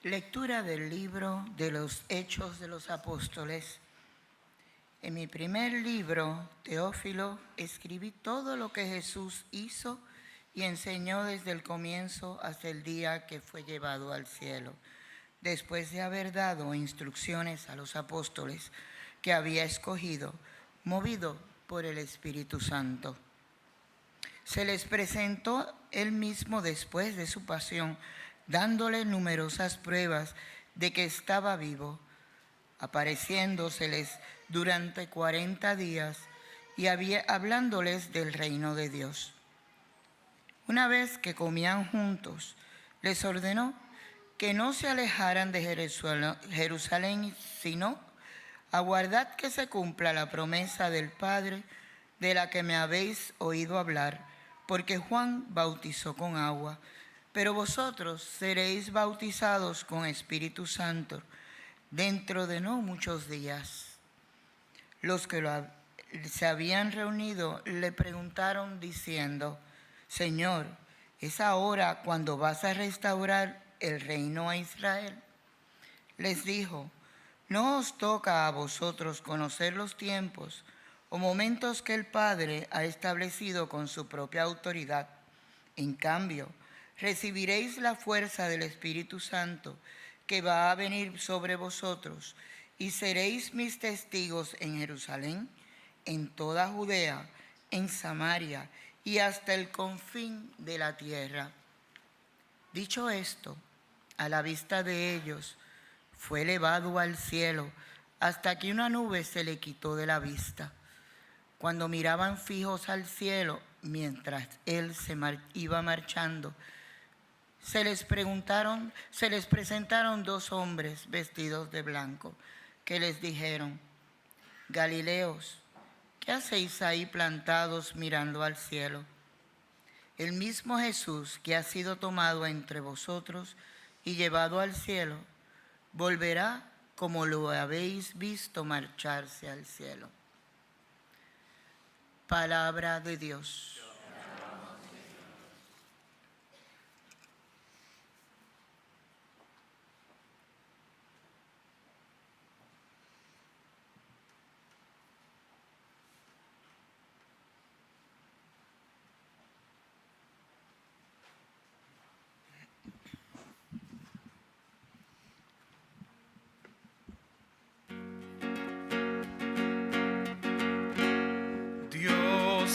Lectura del libro de los Hechos de los Apóstoles. En mi primer libro, Teófilo, escribí todo lo que Jesús hizo y enseñó desde el comienzo hasta el día que fue llevado al cielo, después de haber dado instrucciones a los apóstoles que había escogido, movido por el Espíritu Santo. Se les presentó él mismo después de su pasión, dándole numerosas pruebas de que estaba vivo, apareciéndoseles durante 40 días y hablándoles del reino de Dios. Una vez que comían juntos, les ordenó que no se alejaran de Jerusalén, sino aguardad que se cumpla la promesa del Padre de la que me habéis oído hablar, porque Juan bautizó con agua, pero vosotros seréis bautizados con Espíritu Santo dentro de no muchos días. Los que se habían reunido le preguntaron diciendo: Señor, ¿es ahora cuando vas a restaurar el reino a Israel? Les dijo: no os toca a vosotros conocer los tiempos o momentos que el Padre ha establecido con su propia autoridad. En cambio, recibiréis la fuerza del Espíritu Santo que va a venir sobre vosotros, y seréis mis testigos en Jerusalén, en toda Judea, en Samaria y hasta el confín de la tierra. Dicho esto, a la vista de ellos, fue elevado al cielo hasta que una nube se le quitó de la vista. Cuando miraban fijos al cielo mientras él iba marchando, se les presentaron dos hombres vestidos de blanco, que les dijeron: Galileos, ¿qué hacéis ahí plantados mirando al cielo? El mismo Jesús que ha sido tomado entre vosotros y llevado al cielo, volverá como lo habéis visto marcharse al cielo. Palabra de Dios.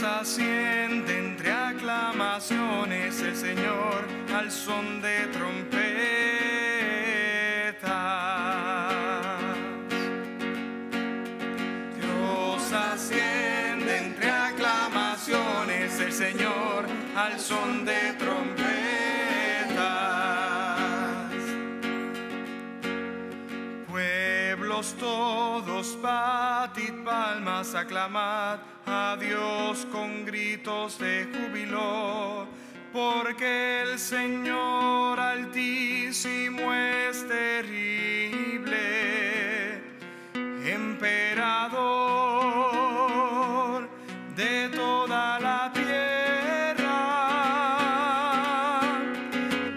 Asciende entre aclamaciones el Señor al son de trompetas. Dios asciende entre aclamaciones el Señor al son de trompetas. Pueblos todos, batid palmas, aclamad a Dios con gritos de júbilo, porque el Señor Altísimo es terrible, emperador de toda la tierra.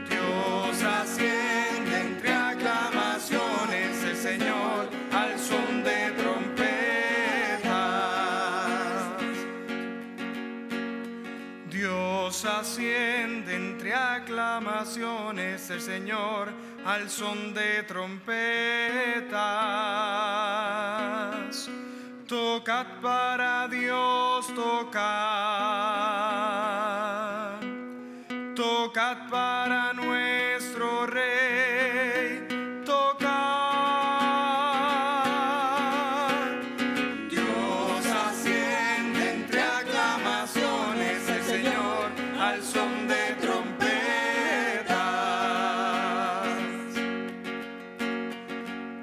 Dios asciende entre aclamaciones el Señor al son de trompetas. Dios asciende entre aclamaciones el Señor al son de trompetas. Tocad para Dios, tocad. Tocad para nuestro Rey, tocad. Dios asciende entre aclamaciones el Señor al son de trompetas.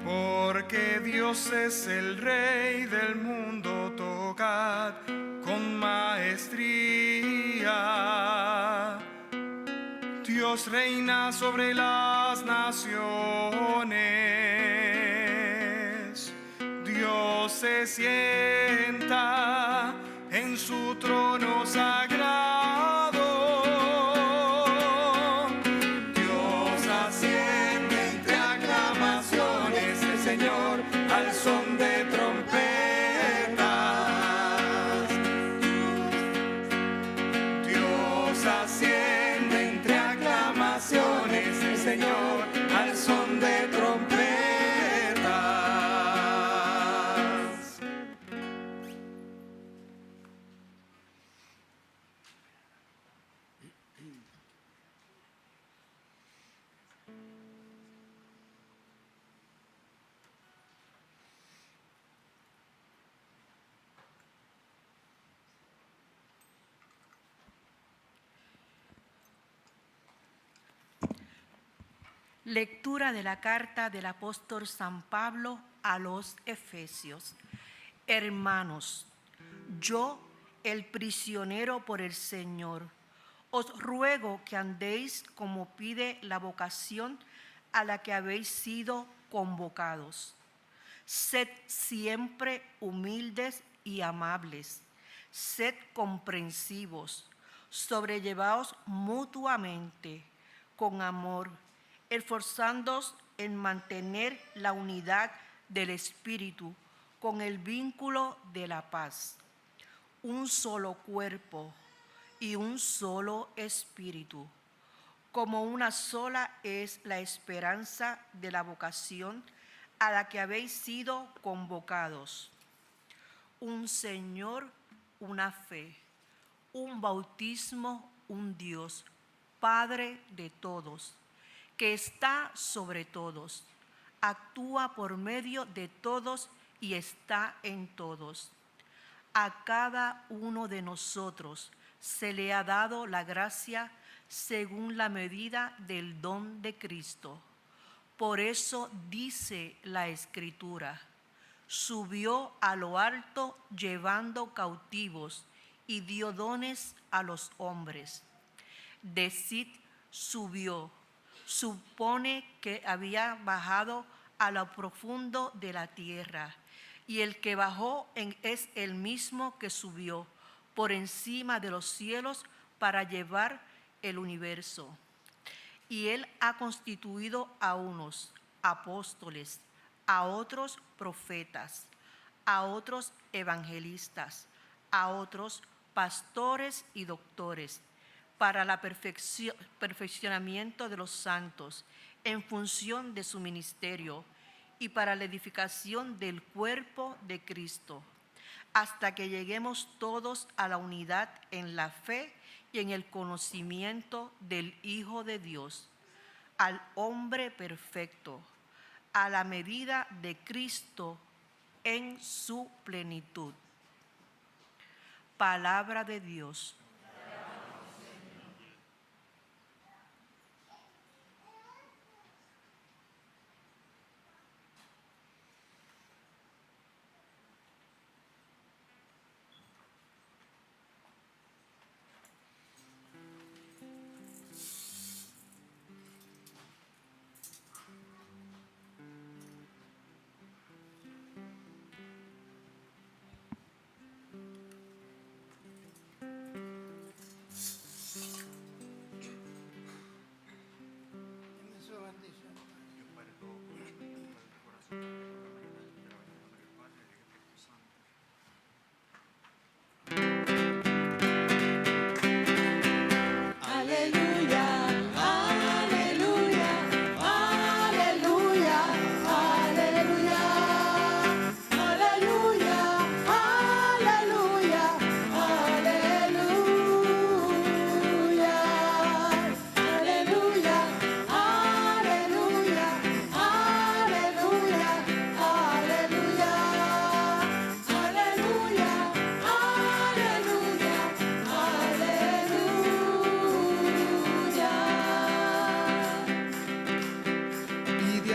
Porque Dios es el Rey del mundo, tocad con maestría. Dios reina sobre las naciones. Dios se sienta en su trono sagrado. Dios asciende entre Señor, al son de trompetas. Lectura de la carta del apóstol San Pablo a los Efesios. Hermanos, yo, el prisionero por el Señor, os ruego que andéis como pide la vocación a la que habéis sido convocados. Sed siempre humildes y amables, sed comprensivos, sobrellevaos mutuamente con amor, esforzándoos en mantener la unidad del Espíritu con el vínculo de la paz. Un solo cuerpo y un solo Espíritu. Como una sola es la esperanza de la vocación a la que habéis sido convocados. Un Señor, una fe, un bautismo, un Dios, Padre de todos, que está sobre todos, actúa por medio de todos y está en todos. A cada uno de nosotros se le ha dado la gracia según la medida del don de Cristo. Por eso dice la Escritura: subió a lo alto llevando cautivos y dio dones a los hombres. Decid subió, supone que había bajado a lo profundo de la tierra, y el que bajó es el mismo que subió por encima de los cielos para llevar el universo. Y él ha constituido a unos apóstoles, a otros profetas, a otros evangelistas, a otros pastores y doctores, para el perfeccionamiento de los santos, en función de su ministerio, y para la edificación del cuerpo de Cristo, hasta que lleguemos todos a la unidad en la fe y en el conocimiento del Hijo de Dios, al hombre perfecto, a la medida de Cristo en su plenitud. Palabra de Dios.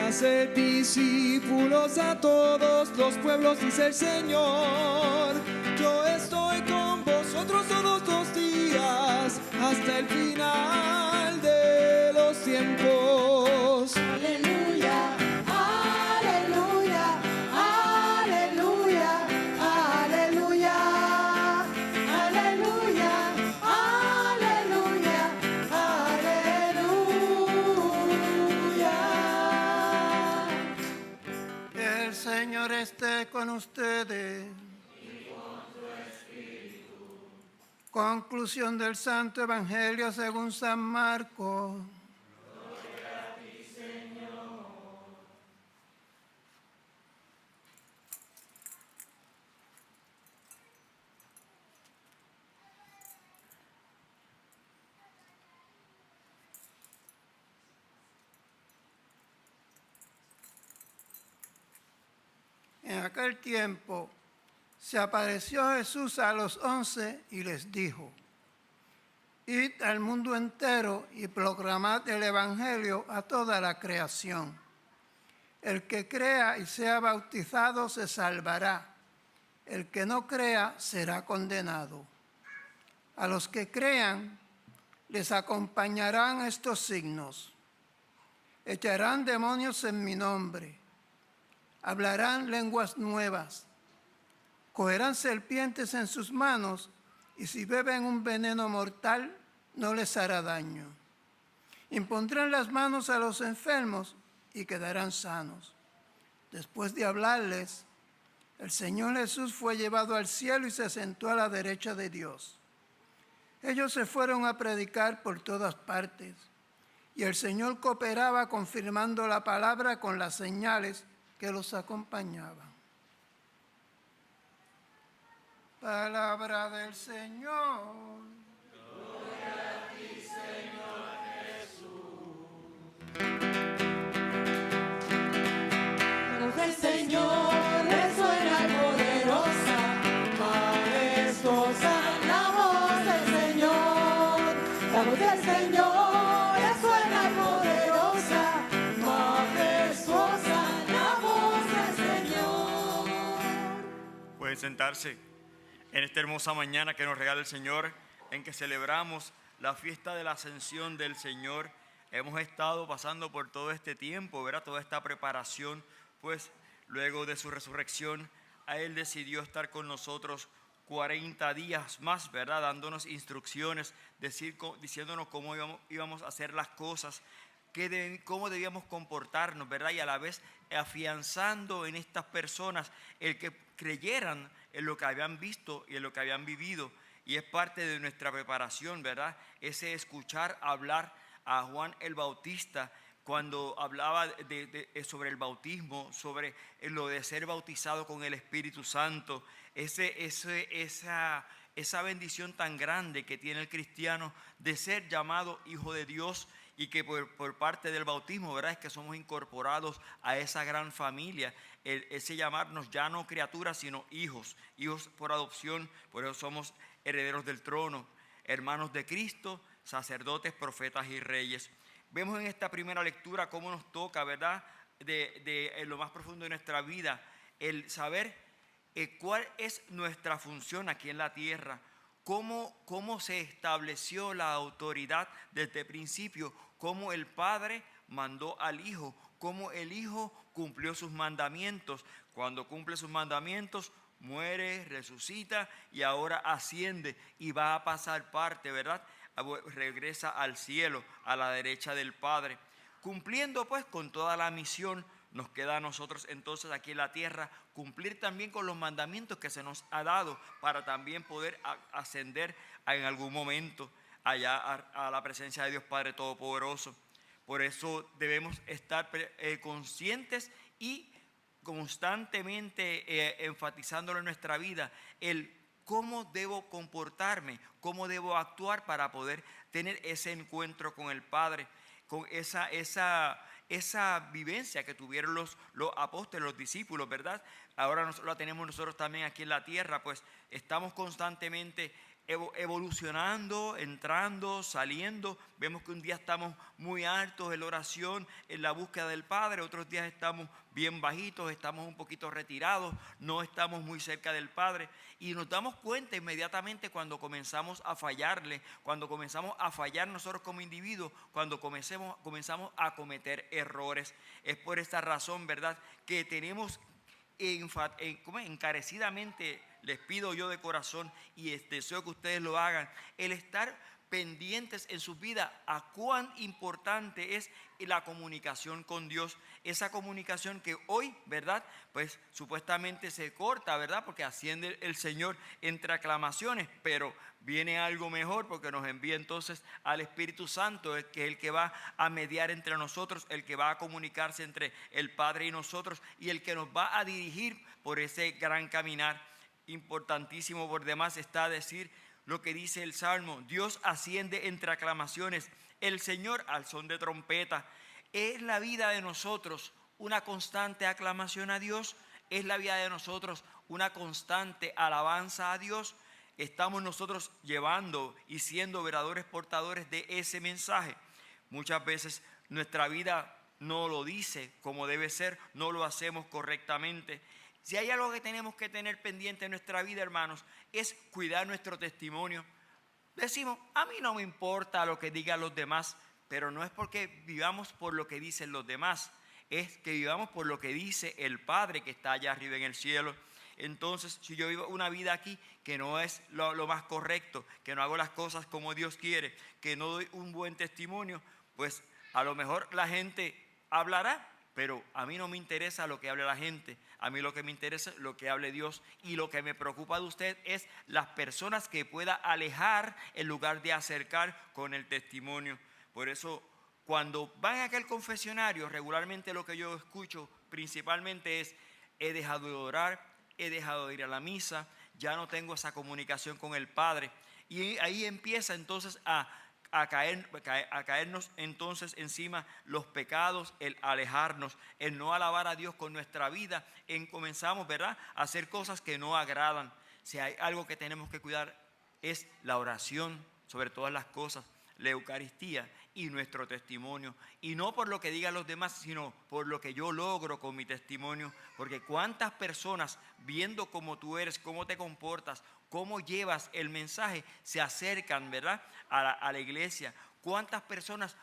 Hacer discípulos a todos los pueblos, dice el Señor. Yo estoy con vosotros todos los días, hasta el final de los tiempos. Aleluya, aleluya, aleluya, aleluya, aleluya, aleluya, aleluya. El Señor esté con ustedes. Conclusión del Santo Evangelio según San Marcos. Gloria a ti, En aquel tiempo se apareció Jesús a los 11 y les dijo: Id al mundo entero y proclamad el Evangelio a toda la creación. El que crea y sea bautizado se salvará. El que no crea será condenado. A los que crean les acompañarán estos signos: echarán demonios en mi nombre, hablarán lenguas nuevas, cogerán serpientes en sus manos, y si beben un veneno mortal no les hará daño. Impondrán las manos a los enfermos y quedarán sanos. Después de hablarles, el Señor Jesús fue llevado al cielo y se sentó a la derecha de Dios. Ellos se fueron a predicar por todas partes, y el Señor cooperaba confirmando la palabra con las señales que los acompañaban. Palabra del Señor. La voz del Señor resuena poderosa, majestuosa. La voz del Señor, la voz del Señor resuena poderosa, majestuosa. La voz del Señor. Pueden sentarse en esta hermosa mañana que nos regala el Señor, en que celebramos la fiesta de la ascensión del Señor. Hemos estado pasando por todo este tiempo, ¿verdad? Toda esta preparación, pues luego de su resurrección, a Él decidió estar con nosotros 40 días más, ¿verdad? Dándonos instrucciones, diciéndonos cómo íbamos a hacer las cosas, cómo debíamos comportarnos, ¿verdad? Y a la vez afianzando en estas personas el que creyeran en lo que habían visto y en lo que habían vivido. Y es parte de nuestra preparación, ¿verdad? Ese escuchar hablar a Juan el Bautista cuando hablaba sobre el bautismo, sobre lo de ser bautizado con el Espíritu Santo, esa bendición tan grande que tiene el cristiano de ser llamado hijo de Dios, y que por parte del bautismo, ¿verdad?, es que somos incorporados a esa gran familia, ese llamarnos ya no criaturas sino hijos por adopción. Por eso somos herederos del trono, hermanos de Cristo, sacerdotes, profetas y reyes. Vemos en esta primera lectura cómo nos toca, ¿verdad?, en lo más profundo de nuestra vida, el saber cuál es nuestra función aquí en la tierra, cómo se estableció la autoridad desde el principio, cómo el Padre mandó al Hijo, cómo el Hijo cumplió sus mandamientos. Cuando cumple sus mandamientos, muere, resucita y ahora asciende y va a pasar parte, ¿verdad? Regresa al cielo, a la derecha del Padre. Cumpliendo pues con toda la misión, nos queda a nosotros entonces aquí en la tierra cumplir también con los mandamientos que se nos ha dado para también poder ascender en algún momento allá a la presencia de Dios Padre Todopoderoso. Por eso debemos estar conscientes y constantemente enfatizándolo en nuestra vida, el cómo debo comportarme, cómo debo actuar para poder tener ese encuentro con el Padre, con esa vivencia que tuvieron los apóstoles, los discípulos, ¿verdad? Ahora la tenemos nosotros también aquí en la tierra, pues estamos constantemente evolucionando, entrando, saliendo. Vemos que un día estamos muy altos en la oración, en la búsqueda del Padre, otros días estamos bien bajitos, estamos un poquito retirados, no estamos muy cerca del Padre, y nos damos cuenta inmediatamente cuando comenzamos a fallarle, cuando comenzamos a fallar nosotros como individuos, cuando comenzamos a cometer errores. Es por esta razón, ¿verdad?, que tenemos encarecidamente, les pido yo de corazón y deseo que ustedes lo hagan, el estar pendientes en sus vidas a cuán importante es la comunicación con Dios, esa comunicación que hoy, ¿verdad?, pues supuestamente se corta, ¿verdad?, porque asciende el Señor entre aclamaciones, pero viene algo mejor porque nos envía entonces al Espíritu Santo, que es el que va a mediar entre nosotros, el que va a comunicarse entre el Padre y nosotros y el que nos va a dirigir por ese gran caminar. Importantísimo por demás está decir lo que dice el Salmo: Dios asciende entre aclamaciones, el Señor al son de trompeta. Es la vida de nosotros una constante aclamación a Dios. ¿Es la vida de nosotros una constante alabanza a Dios? ¿Estamos nosotros llevando y siendo verdaderos portadores de ese mensaje? Muchas veces nuestra vida no lo dice como debe ser, no lo hacemos correctamente. Si hay algo que tenemos que tener pendiente en nuestra vida, hermanos, es cuidar nuestro testimonio. Decimos, a mí no me importa lo que digan los demás, pero no es porque vivamos por lo que dicen los demás, es que vivamos por lo que dice el Padre que está allá arriba en el cielo. Entonces, si yo vivo una vida aquí que no es lo más correcto, que no hago las cosas como Dios quiere, que no doy un buen testimonio, pues a lo mejor la gente hablará, pero a mí no me interesa lo que hable la gente. A mí lo que me interesa es lo que hable Dios. Y lo que me preocupa de usted es las personas que pueda alejar en lugar de acercar con el testimonio. Por eso, cuando van a aquel confesionario, regularmente lo que yo escucho principalmente es: he dejado de orar, he dejado de ir a la misa, ya no tengo esa comunicación con el Padre. Y ahí empieza entonces a caernos entonces encima los pecados, el alejarnos, el no alabar a Dios con nuestra vida, comenzamos, ¿verdad?, a hacer cosas que no agradan. Si hay algo que tenemos que cuidar es la oración sobre todas las cosas, la Eucaristía y nuestro testimonio, y no por lo que digan los demás, sino por lo que yo logro con mi testimonio, porque cuántas personas viendo cómo tú eres, cómo te comportas, cómo llevas el mensaje, se acercan, ¿verdad?, a la iglesia. Cuántas personas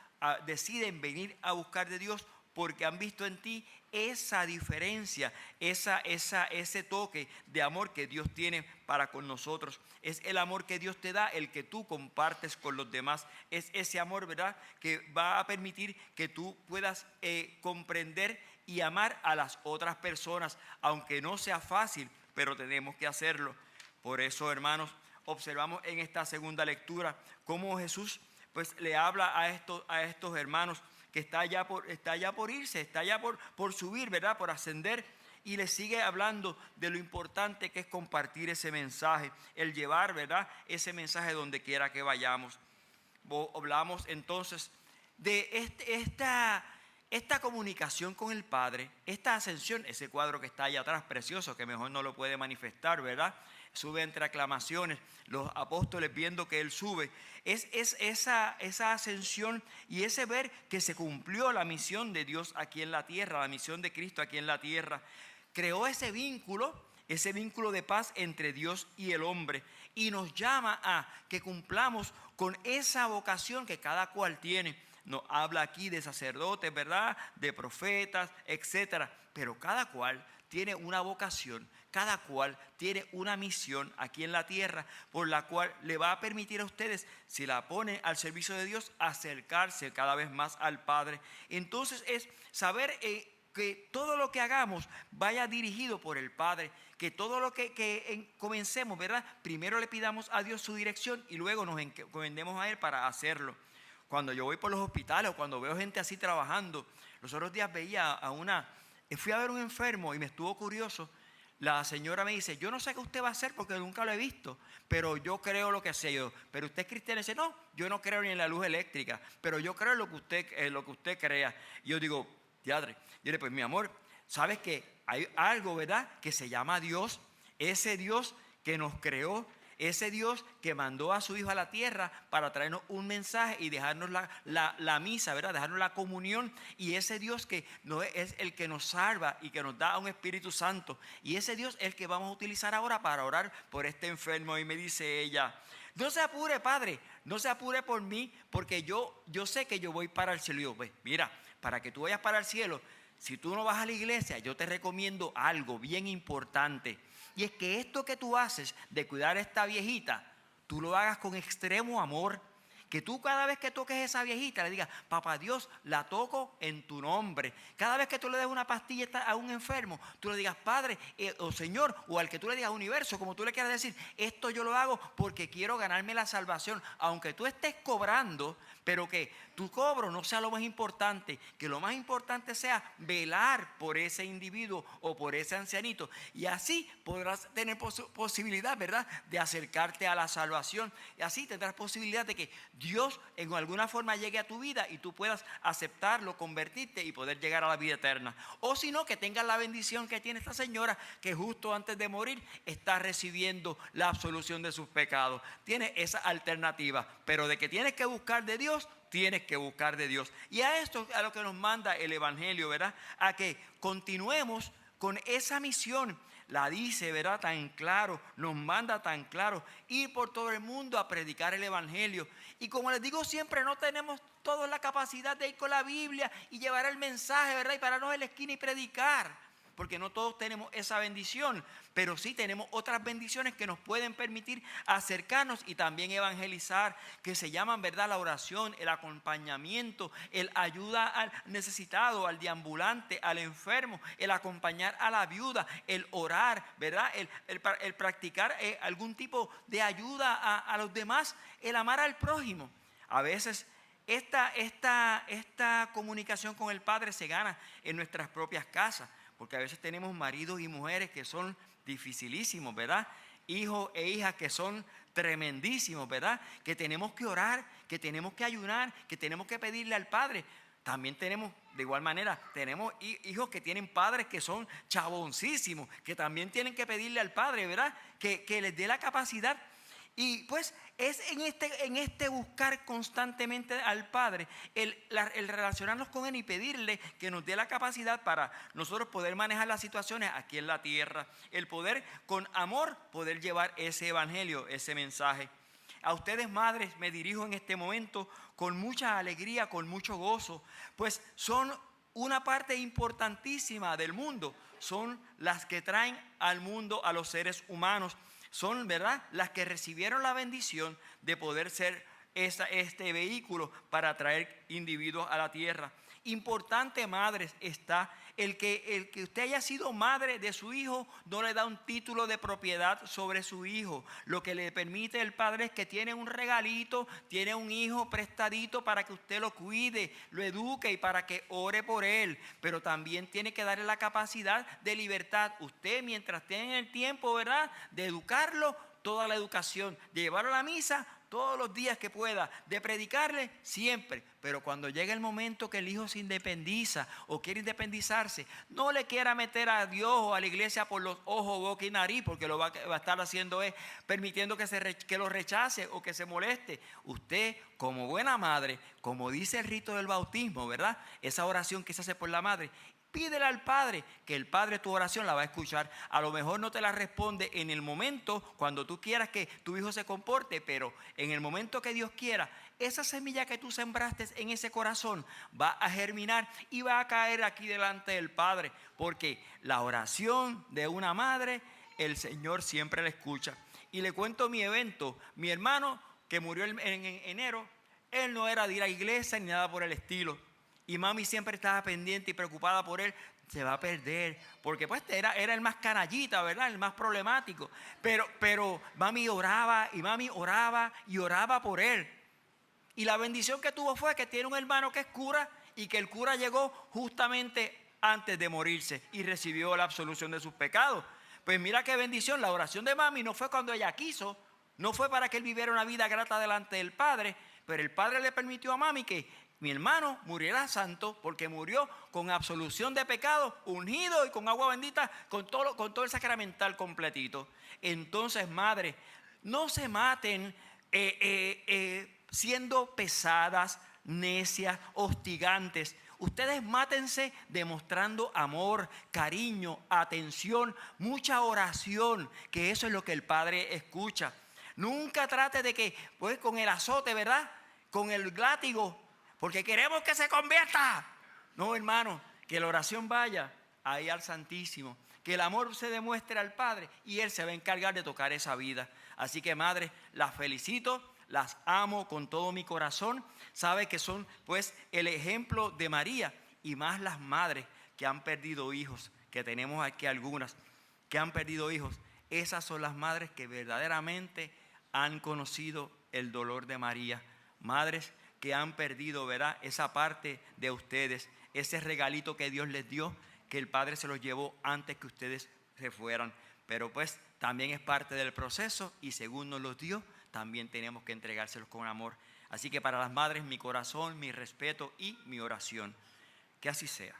deciden venir a buscar de Dios porque han visto en ti esa diferencia, ese toque de amor que Dios tiene para con nosotros. Es el amor que Dios te da, el que tú compartes con los demás. Es ese amor, ¿verdad?, que va a permitir que tú puedas comprender y amar a las otras personas, aunque no sea fácil, pero tenemos que hacerlo. Por eso, hermanos, observamos en esta segunda lectura cómo Jesús pues le habla a estos hermanos que está ya por irse, está ya por subir, ¿verdad?, por ascender, y le sigue hablando de lo importante que es compartir ese mensaje, el llevar, ¿verdad?, ese mensaje donde quiera que vayamos. Hablamos entonces de esta comunicación con el Padre, esta ascensión, ese cuadro que está allá atrás, precioso, que mejor no lo puede manifestar, ¿verdad? Sube entre aclamaciones, los apóstoles viendo que Él sube. Es esa ascensión y ese ver que se cumplió la misión de Dios aquí en la tierra, la misión de Cristo aquí en la tierra. Creó ese vínculo de paz entre Dios y el hombre, y nos llama a que cumplamos con esa vocación que cada cual tiene. Nos habla aquí de sacerdotes, ¿verdad?, de profetas, etcétera, pero cada cual tiene una vocación, cada cual tiene una misión aquí en la tierra, por la cual le va a permitir a ustedes, si la ponen al servicio de Dios, acercarse cada vez más al Padre. Entonces es saber que todo lo que hagamos vaya dirigido por el Padre, que todo lo que comencemos, ¿verdad?, primero le pidamos a Dios su dirección y luego nos encomendemos a Él para hacerlo. Cuando yo voy por los hospitales o cuando veo gente así trabajando, los otros días veía fui a ver un enfermo y me estuvo curioso. La señora me dice: yo no sé qué usted va a hacer porque nunca lo he visto, pero yo creo lo que sé yo. Pero usted es cristiano. Y dice: no, yo no creo ni en la luz eléctrica, pero yo creo en lo que usted crea. Y yo digo: diadre. Yo le digo: pues mi amor, ¿sabes que hay algo, verdad?, que se llama Dios? Ese Dios que nos creó, ese Dios que mandó a su Hijo a la tierra para traernos un mensaje y dejarnos la misa, ¿verdad?, dejarnos la comunión. Y ese Dios que no es el que nos salva y que nos da un Espíritu Santo. Y ese Dios es el que vamos a utilizar ahora para orar por este enfermo. Y me dice ella: no se apure, padre, no se apure por mí, porque yo sé que yo voy para el cielo. Y yo: pues mira, para que tú vayas para el cielo, si tú no vas a la iglesia, yo te recomiendo algo bien importante. Y es que esto que tú haces de cuidar a esta viejita, tú lo hagas con extremo amor. Que tú cada vez que toques a esa viejita le digas: papá Dios, la toco en tu nombre. Cada vez que tú le des una pastilla a un enfermo, tú le digas: Padre o Señor, o al que tú le digas universo, como tú le quieras decir, esto yo lo hago porque quiero ganarme la salvación. Aunque tú estés cobrando, pero que tu cobro no sea lo más importante, que lo más importante sea velar por ese individuo o por ese ancianito, y así podrás tener posibilidad, ¿verdad?, de acercarte a la salvación, y así tendrás posibilidad de que Dios en alguna forma llegue a tu vida y tú puedas aceptarlo, convertirte y poder llegar a la vida eterna. O si no, que tengas la bendición que tiene esta señora, que justo antes de morir está recibiendo la absolución de sus pecados. Tiene esa alternativa, pero de que tienes que buscar de Dios, tienes que buscar de Dios. Y a esto a lo que nos manda el Evangelio, ¿verdad? A que continuemos con esa misión. La dice, ¿verdad?, tan claro, nos manda tan claro, ir por todo el mundo a predicar el Evangelio. Y como les digo siempre, no tenemos todos la capacidad de ir con la Biblia y llevar el mensaje, ¿verdad?, y pararnos en la esquina y predicar, porque no todos tenemos esa bendición, pero sí tenemos otras bendiciones que nos pueden permitir acercarnos y también evangelizar, que se llaman, ¿verdad?, la oración, el acompañamiento, el ayuda al necesitado, al deambulante, al enfermo, el acompañar a la viuda, el orar, ¿verdad?, el practicar algún tipo de ayuda a los demás, el amar al prójimo. A veces esta comunicación con el Padre se gana en nuestras propias casas, porque a veces tenemos maridos y mujeres que son dificilísimos, ¿verdad? Hijos e hijas que son tremendísimos, ¿verdad? Que tenemos que orar, que tenemos que ayunar, que tenemos que pedirle al Padre. También tenemos, de igual manera, tenemos hijos que tienen padres que son chaboncísimos, que también tienen que pedirle al Padre, ¿verdad?, que les dé la capacidad. Y pues es en este buscar constantemente al Padre, el relacionarnos con Él y pedirle que nos dé la capacidad para nosotros poder manejar las situaciones aquí en la tierra, el poder con amor poder llevar ese evangelio, ese mensaje. A ustedes, madres, me dirijo en este momento con mucha alegría, con mucho gozo, pues son una parte importantísima del mundo, son las que traen al mundo a los seres humanos. Son, ¿verdad?, las que recibieron la bendición de poder ser este vehículo para traer individuos a la tierra. Importante, madres, está el que usted haya sido madre de su hijo no le da un título de propiedad sobre su hijo. Lo que le permite el padre es que tiene un regalito, tiene un hijo prestadito para que usted lo cuide, lo eduque y para que ore por él. Pero también tiene que darle la capacidad de libertad. Usted, mientras tenga el tiempo, ¿verdad?, de educarlo, toda la educación, de llevarlo a la misa todos los días que pueda, de predicarle siempre. Pero cuando llegue el momento que el hijo se independiza o quiere independizarse, no le quiera meter a Dios o a la iglesia por los ojos, boca y nariz, porque lo va a estar haciendo es permitiendo que lo rechace o que se moleste. Usted, como buena madre, como dice el rito del bautismo, ¿verdad?, esa oración que se hace por la madre, pídele al Padre, que el Padre tu oración la va a escuchar. A lo mejor no te la responde en el momento cuando tú quieras que tu hijo se comporte, pero en el momento que Dios quiera, esa semilla que tú sembraste en ese corazón va a germinar y va a caer aquí delante del Padre, porque la oración de una madre, el Señor siempre la escucha. Y le cuento mi evento. Mi hermano, que murió en enero, él no era de ir a iglesia ni nada por el estilo. Y mami siempre estaba pendiente y preocupada por él. Se va a perder, porque pues era el más canallita, ¿verdad?, el más problemático. Pero mami oraba y oraba por él. Y la bendición que tuvo fue que tiene un hermano que es cura y que el cura llegó justamente antes de morirse y recibió la absolución de sus pecados. Pues mira qué bendición, la oración de mami no fue cuando ella quiso, no fue para que él viviera una vida grata delante del Padre, pero el Padre le permitió a mami que mi hermano muriera santo, porque murió con absolución de pecado, ungido y con agua bendita, con todo el sacramental completito. Entonces, madre, no se maten siendo pesadas, necias, hostigantes. Ustedes mátense demostrando amor, cariño, atención, mucha oración, que eso es lo que el Padre escucha. Nunca trate de que, pues, con el azote, ¿verdad?, con el látigo, porque queremos que se convierta. No, hermano, que la oración vaya ahí al Santísimo, que el amor se demuestre al Padre y Él se va a encargar de tocar esa vida. Así que, madre, las felicito, las amo con todo mi corazón. Sabe que son, pues, el ejemplo de María, y más las madres que han perdido hijos, que tenemos aquí algunas que han perdido hijos. Esas son las madres que verdaderamente han conocido el dolor de María. Madres que han perdido, ¿verdad?, esa parte de ustedes, ese regalito que Dios les dio, que el Padre se los llevó antes que ustedes se fueran. Pero pues también es parte del proceso y según nos los dio, también tenemos que entregárselos con amor. Así que para las madres, mi corazón, mi respeto y mi oración. Que así sea.